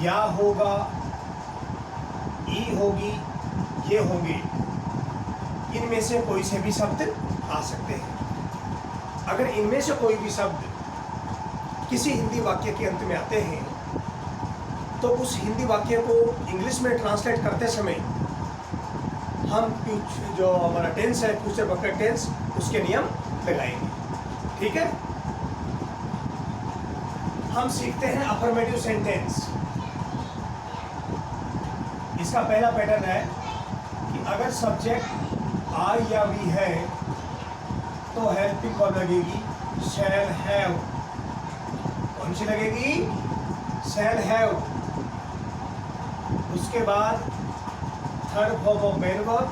या होगा, ई होगी, ये होंगे, इनमें से कोई से भी शब्द आ सकते हैं। अगर इनमें से कोई भी शब्द किसी हिंदी वाक्य के अंत में आते हैं तो उस हिंदी वाक्य को इंग्लिश में ट्रांसलेट करते समय हम जो हमारा टेंस है, फ्यूचर परफेक्ट टेंस, उसके नियम लगाएंगे। ठीक है, हम सीखते हैं अफर्मेटिव सेंटेंस। इसका पहला पैटर्न है कि अगर सब्जेक्ट आई या वी है तो हेल्पिंग वर्ब लगेगी शैल हैव। कौन सी लगेगी? Shall have. उसके बाद third form of main verb,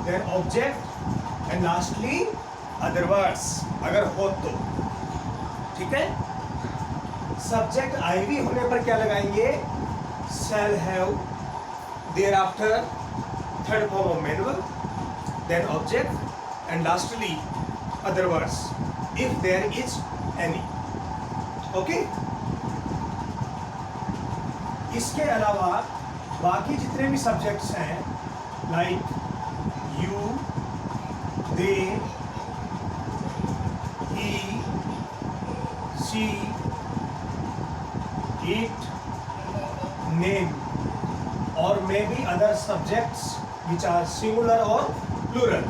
then object and lastly other words अगर हो तो। ठीक है, सब्जेक्ट आई वी होने पर क्या लगाएंगे? Shall have, thereafter third form of main verb, then object and lastly other words if there is any. Okay, इसके अलावा बाकी जितने भी सब्जेक्ट्स हैं like you, they, he, she, it, name और maybe other subjects which are singular और plural,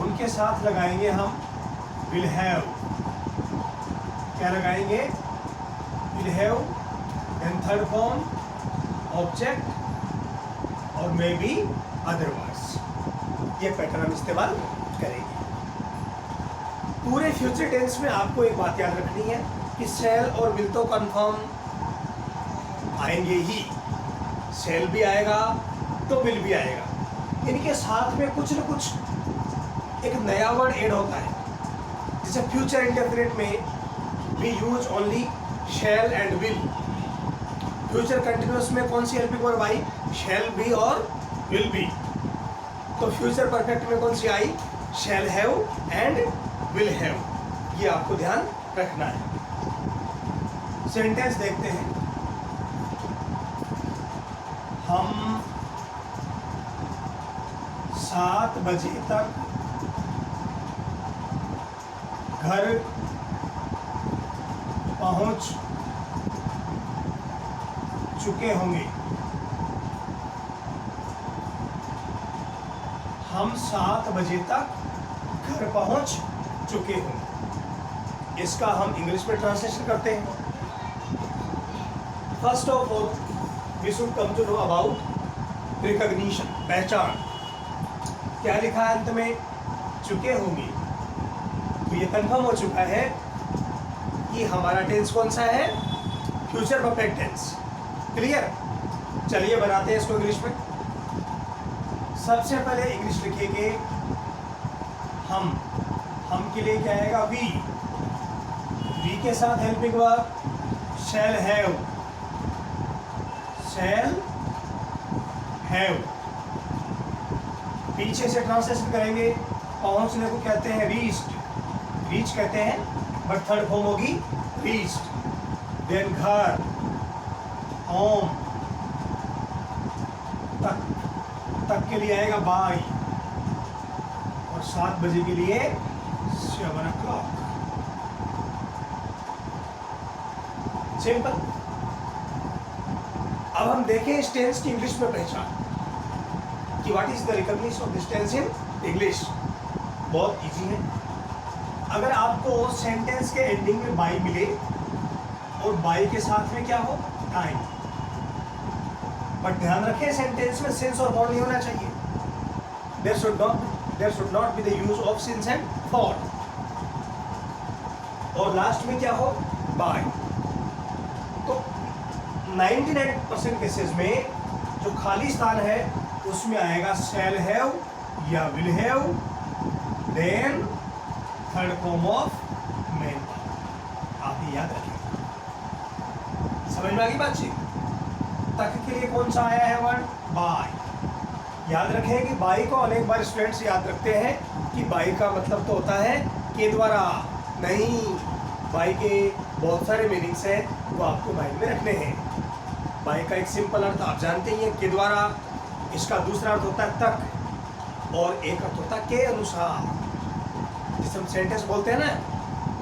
उनके साथ लगाएंगे हम विल हैव। क्या लगाएंगे? Will have, then third form, object और मे बी अदर वर्ड्स। ये पैटर्न हम इस्तेमाल करेंगे। पूरे फ्यूचर टेंस में आपको एक बात याद रखनी है कि शैल और विल तो कंफर्म आएंगे ही, शैल भी आएगा तो विल भी आएगा। इनके साथ में कुछ न कुछ एक नया वर्ड ऐड होता है। जैसे फ्यूचर इंडेफिनिट में we use only shall and will. Future continuous में कौन सी हेल्पिंग वर्ब आई? शैल बी और विल बी। तो फ्यूचर परफेक्ट में कौन सी आई? Shall have and will have. ये आपको ध्यान रखना है। सेंटेंस देखते हैं। हम 7 बजे तक घर पहुंच चुके होंगे। हम 7 बजे तक घर पहुंच चुके होंगे। इसका हम इंग्लिश में ट्रांसलेशन करते हैं। First of all we should come to know about recognition, पहचान। क्या लिखा है अंत में? चुके होंगे। तो ये कंफर्म हो चुका है कि हमारा टेंस कौन सा है? Future perfect tense. क्लियर? चलिए बनाते हैं इसको इंग्लिश में। सबसे पहले इंग्लिश लिखेंगे हम के लिए क्या आएगा? वी के साथ helping verb shall have, shall have. पीछे से ट्रांसलेशन करेंगे, पहुंचने को कहते हैं रीच्ड, रीच कहते हैं बट थर्ड फॉर्म होगी रीच्ड। देन घर, होम, तक के लिए आएगा बाय और 7 बजे के लिए 7 o'clock। सिंपल। अब हम देखें इस टेंस की इंग्लिश में पहचान कि what is the recognition of this tense in English. बहुत इजी है। अगर आपको सेंटेंस के एंडिंग में बाय मिले और बाय के साथ में क्या हो? टाइम। बट ध्यान रखें सेंटेंस में सिंस और फॉर नहीं होना चाहिए। There should not be the use of since and for. और लास्ट में क्या हो? बाय। तो 99% केसेस में जो खाली स्थान है उसमें आएगा शैल हैव या will have, then third form of main. आप ये याद रखिए। समझ में आ गई बातचीत? तक के लिए कौन सा आया है वर्ड? बाय। याद रखें कि बाय को अनेक बार स्टूडेंट्स याद रखते हैं कि बाय का मतलब तो होता है के द्वारा। नहीं, बाय के बहुत सारे मीनिंग्स हैं, वो आपको माइंड में रखने हैं। बाय का एक सिंपल अर्थ आप जानते ही हैं के द्वारा, इसका दूसरा अर्थ होता है तक, और एक अर्थ होता है के अनुसार। जिसे हम सेंटेंस बोलते हैं ना,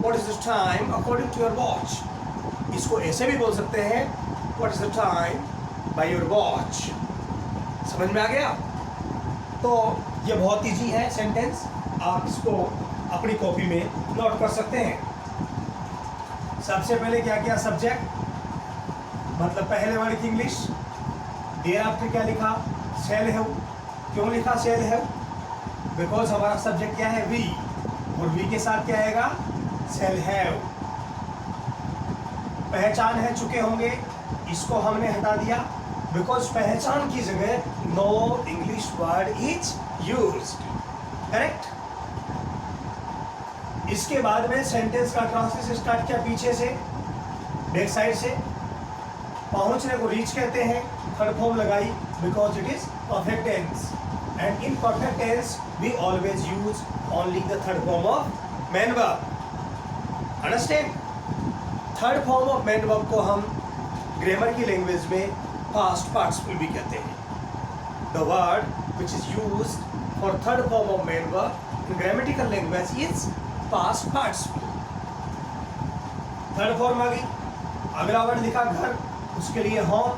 what is the time according to your watch, इसको ऐसे भी बोल सकते हैं what is the time by your watch. समझ में आ गया? तो ये बहुत ईजी है सेंटेंस, आप इसको अपनी कॉपी में नोट कर सकते हैं। सबसे पहले क्या किया, सब्जेक्ट मतलब पहले वर्ड की इंग्लिश, देर आफ्टर क्या लिखा, शैल हैव। क्यों लिखा शैल हैव? बिकॉज हमारा सब्जेक्ट क्या है, वी, और वी के साथ क्या आएगा, शैल हैव। पहचान है चुके होंगे, इसको हमने हटा दिया बिकॉज पहचान की जगह no English word is used. Correct? इसके बाद में सेंटेंस का ट्रांसलेशन स्टार्ट किया पीछे से, बैक साइड से। पहुंचने को रीच कहते हैं, थर्ड फॉर्म लगाई because it is perfect tense, and in perfect tense we always use only the third form of main verb. Understand? Third form of main verb को हम ग्रामर की language में पास्ट पार्टिसिपल भी कहते हैं। The word which is used for third form of main verb in grammatical language is past participle. Third form आ गई। अगला वर्ड लिखा घर, उसके लिए होम,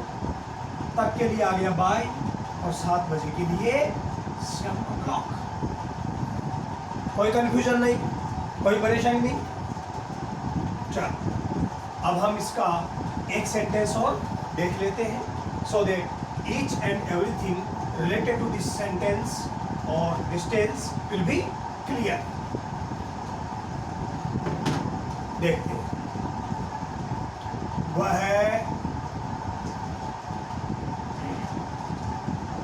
तक के लिए आ गया बाय, और 7 बजे के लिए 7 o'clock। कोई कंफ्यूजन नहीं, कोई परेशानी नहीं। चल अब हम इसका एक सेंटेंस और देख लेते हैं, so that each and everything related to this sentence और this tense will be clear. देखते हैं। वह है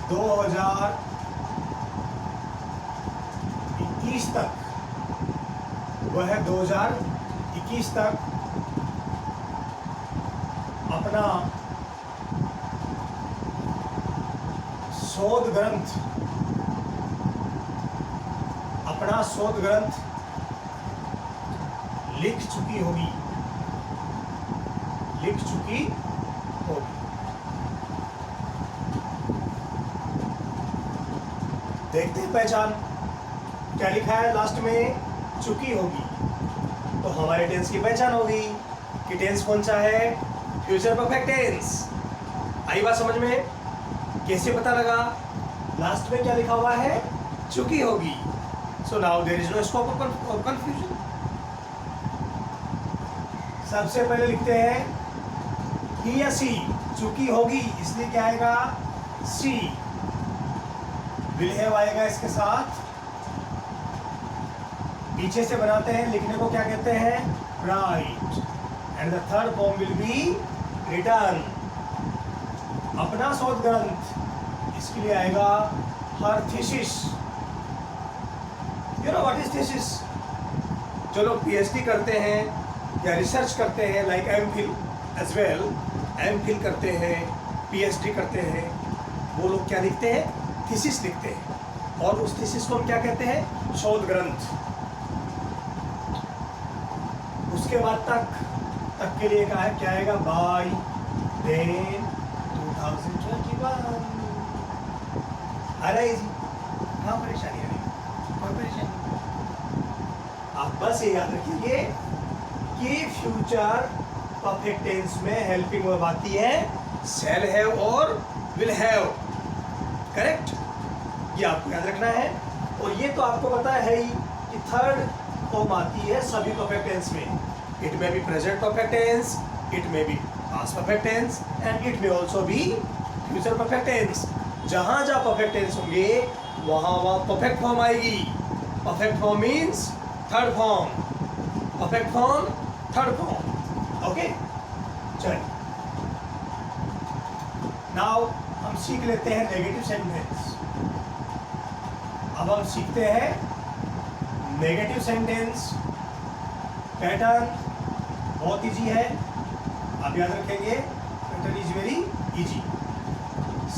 2021 तक, वह 2021 तक अपना शोध ग्रंथ लिख चुकी होगी। देखते हैं पहचान क्या लिखा है लास्ट में, चुकी होगी, तो हमारे टेंस की पहचान होगी कि टेंस कौन सा है, फ्यूचर परफेक्ट टेंस। आई बात समझ में? कैसे पता लगा? लास्ट में क्या लिखा हुआ है, चुकी होगी। So now there is no scope of confusion. सबसे पहले लिखते हैं ही या सी, चुकी होगी इसलिए क्या आएगा, सी। विल हैव आएगा इसके साथ, पीछे से बनाते हैं, लिखने को क्या कहते हैं, right, and the third form will be written. अपना शोध ग्रंथ, इसके लिए आएगा हर thesis. You know what is thesis? जो लोग पीएचडी करते हैं या रिसर्च करते हैं, like MPhil as well, MPhil करते हैं, पीएचडी करते हैं, वो लोग क्या लिखते हैं, थीसिस लिखते हैं, और उस थीसिस को हम क्या कहते हैं, शोध ग्रंथ। उसके बाद तक के लिए क्या आएगा, बाय देन 2021। आ रहा है जी? हाँ, परेशानी आ रही, कोई परेशानी। आप बस ये याद रखिए कि फ्यूचर परफेक्ट टेंस में हेल्पिंग वर्ब आती है शैल हैव और विल हैव। करेक्ट? ये आपको याद रखना है। और ये तो आपको पता है ही कि थर्ड फॉर्म आती है सभी परफेक्ट टेंस में। It may be present perfect tense, it may be past perfect tense, and it may also be future perfect tense. जहाँ जहाँ परफेक्ट टेंस होंगे वहाँ परफेक्ट फॉर्म आएगी। Perfect form means third form, perfect form third form. Okay, चलिए now हम सीख लेते हैं नेगेटिव सेंटेंस। अब हम सीखते हैं नेगेटिव सेंटेंस। पैटर्न बहुत इजी है, आप याद रखेंगे, pattern is very easy.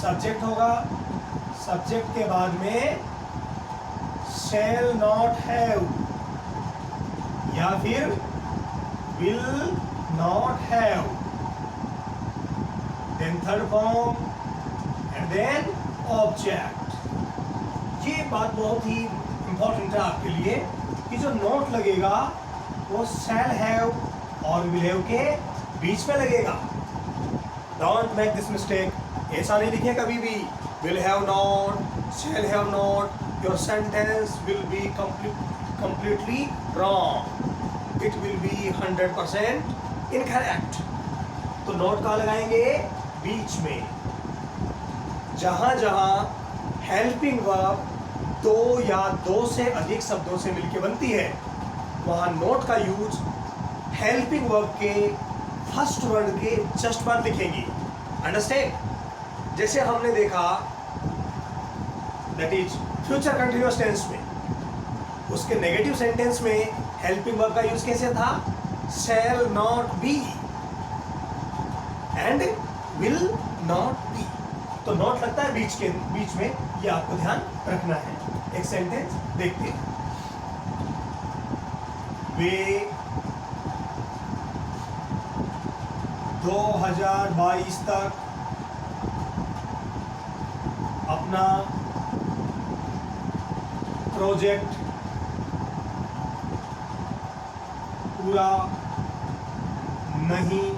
Subject होगा, सब्जेक्ट के बाद में शैल नॉट हैव या फिर will not have, then third form, and then object. ये बात बहुत ही इंपॉर्टेंट है आपके लिए कि जो नोट लगेगा वो शैल हैव और विल हैव के बीच में लगेगा. Don't make this mistake. ऐसा नहीं लिखे कभी भी will have not, shall have not. Your sentence will be completely wrong. It will be 100% incorrect. तो नोट कहाँ लगाएंगे? बीच में. जहाँ जहाँ हेल्पिंग वर्ब दो या दो से अधिक शब्दों से मिलकर बनती है वहाँ नोट का यूज हेल्पिंग वर्ब के फर्स्ट वर्ड के जस्ट बाद लिखेंगे. अंडरस्टैंड? जैसे हमने देखा that is future continuous tense में, उसके नेगेटिव सेंटेंस में हेल्पिंग वर्ब का यूज कैसे था? Shall not be and will not be. तो नॉट लगता है बीच में. ये आपको ध्यान रखना है. एक सेंटेंस देखते हैं. वे 2022 तक अपना प्रोजेक्ट पूरा नहीं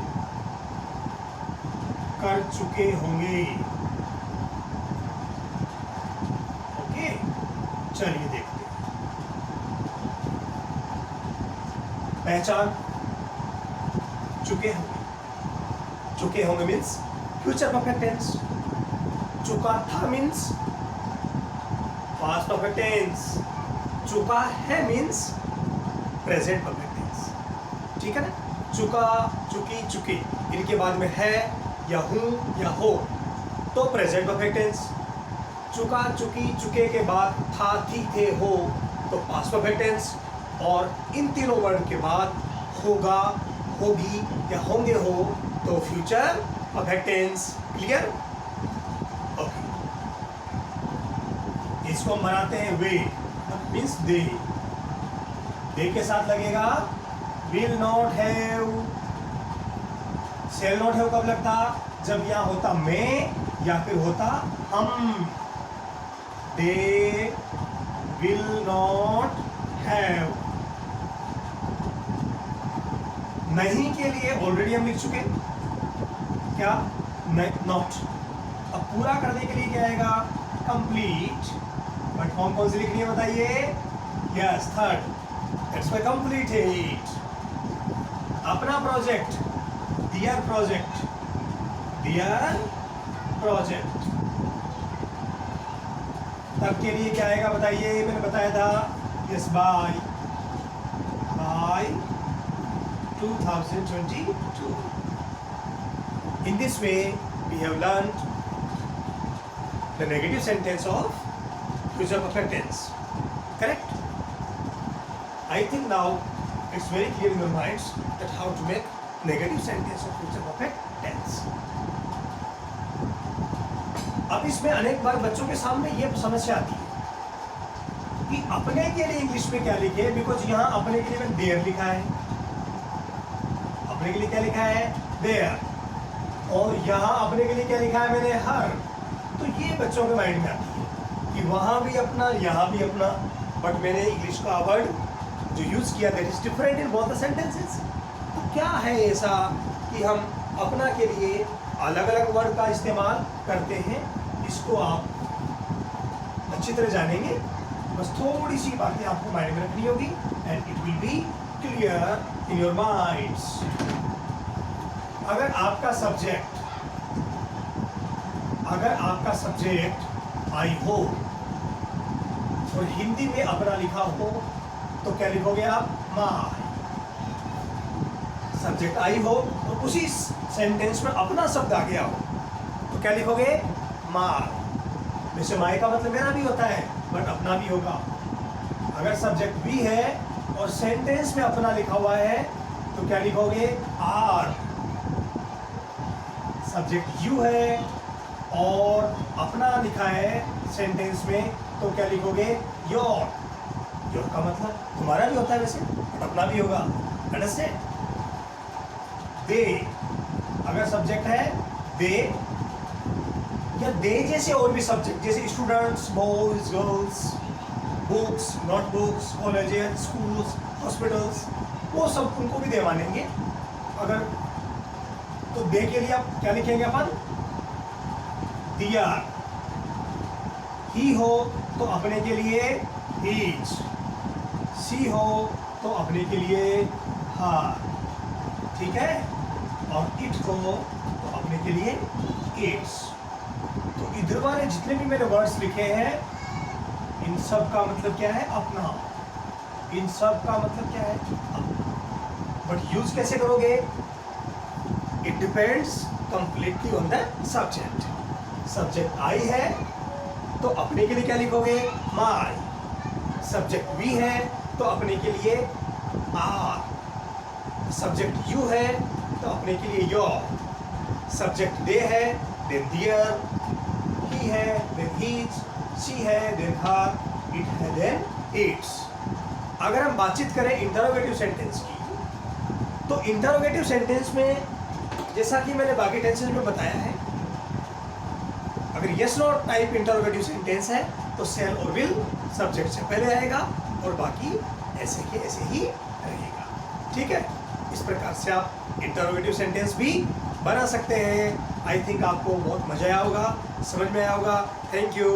कर चुके होंगे. ओके, चलिए देखते हैं. पहचान चुके होंगे. चुके होंगे मीन्स फ्यूचर परफेक्ट टेंस. चुका था मीन्स पास्ट परफेक्ट टेंस. चुका है मीन्स प्रेजेंट परफेक्ट टेंस. ठीक है ना? चुका, चुकी, चुके, इनके बाद में है या हूं या हो तो प्रेजेंट परफेक्ट टेंस. चुका, चुकी, चुके के बाद था, थी, थे, हो तो पास्ट परफेक्ट टेंस. और इन तीनों वर्ड के बाद होगा, होगी या होंगे हो तो future perfect tense. Clear? Okay. इसको हम बनाते हैं वे मीन्स दे. दे के साथ लगेगा will not have. Shall not have कब लगता? जब यहाँ होता मैं या फिर होता हम. They will not have. नहीं के लिए ऑलरेडी हम लिख चुके. क्या? नॉट. अब पूरा करने के लिए क्या आएगा? कंप्लीट. बट फॉर्म कौन सी लिखनी है बताइए? Yes, third. That's why completed. अपना project, dear project, dear project. तब के लिए क्या आएगा बताइए? मैंने बताया था yes by 2022. In this way we have learned the negative sentence of future perfect tense. Correct? I think now it's very clear in your minds that how to make negative sentence of future perfect tense. अब इसमें अनेक बार बच्चों के सामने ये समस्या आती है कि अपने के लिए इंग्लिश में क्या लिखे. बिकॉज यहाँ अपने के लिए मैंने देयर लिखा है. अपने के लिए क्या लिखा है? देयर. और यहाँ अपने के लिए क्या लिखा है मैंने? हर. तो ये बच्चों के माइंड में आती है कि वहाँ भी अपना, यहाँ भी अपना. बट मैंने इंग्लिश का वर्ड जो यूज़ किया that is different in both the sentences. तो क्या है ऐसा कि हम अपना के लिए अलग अलग वर्ड का इस्तेमाल करते हैं? इसको आप अच्छी तरह जानेंगे. बस थोड़ी सी बातें आपको माइंड में रखनी होगी and it will be clear in your minds. अगर आपका सब्जेक्ट आई हो और हिंदी में अपना लिखा हो तो क्या लिखोगे आप? माय. सब्जेक्ट आई हो और उसी सेंटेंस में अपना शब्द आ गया हो तो क्या लिखोगे? माय. वैसे माय का मतलब मेरा भी होता है बट अपना भी होगा. अगर सब्जेक्ट भी है और सेंटेंस में अपना लिखा हुआ है तो क्या लिखोगे? आर. सब्जेक्ट यू है और अपना लिखा है सेंटेंस में तो क्या लिखोगे? योर. योर का मतलब तुम्हारा भी होता है वैसे बट अपना भी होगा. अंडरस्टैंड? दे. अगर सब्जेक्ट है दे, या दे जैसे और भी सब्जेक्ट जैसे students, boys, girls, books, notebooks, colleges, schools, hospitals, वो सब उनको भी दे मानेंगे। अगर तो दे के लिए आप क्या लिखेंगे अपन? दिया। ही हो तो अपने के लिए हीज, सी हो तो अपने के लिए हार, ठीक है, और इट हो तो अपने के लिए इट्स। तो इधर वाले जितने भी मैंने वर्ड्स लिखे हैं इन सब का मतलब क्या है? अपना। इन सब का मतलब क्या है? अपना। बट यूज कैसे करोगे? It depends completely on the subject. Subject I है तो अपने के लिए क्या लिखोगे? माई। सब्जेक्ट वी है तो अपने के लिए आर। सब्जेक्ट यू है तो अपने के लिए योर। सब्जेक्ट दे है देन दियर, ही है देन हीज, शी है देन हर, इट है देन इट्स। अगर हम बातचीत करें इंटरोगेटिव सेंटेंस की, तो इंटरोगेटिव सेंटेंस में जैसा कि मैंने बाकी टेंसेस में बताया है, अगर yes no type interrogative sentence है तो सेल और विल सब्जेक्ट से पहले आएगा और बाकी ऐसे के ऐसे ही रहेगा, ठीक है। इस प्रकार से आप इंटरोगेटिव सेंटेंस भी बना सकते हैं। आई थिंक आपको बहुत मजा आया होगा, समझ में आया होगा। Thank you.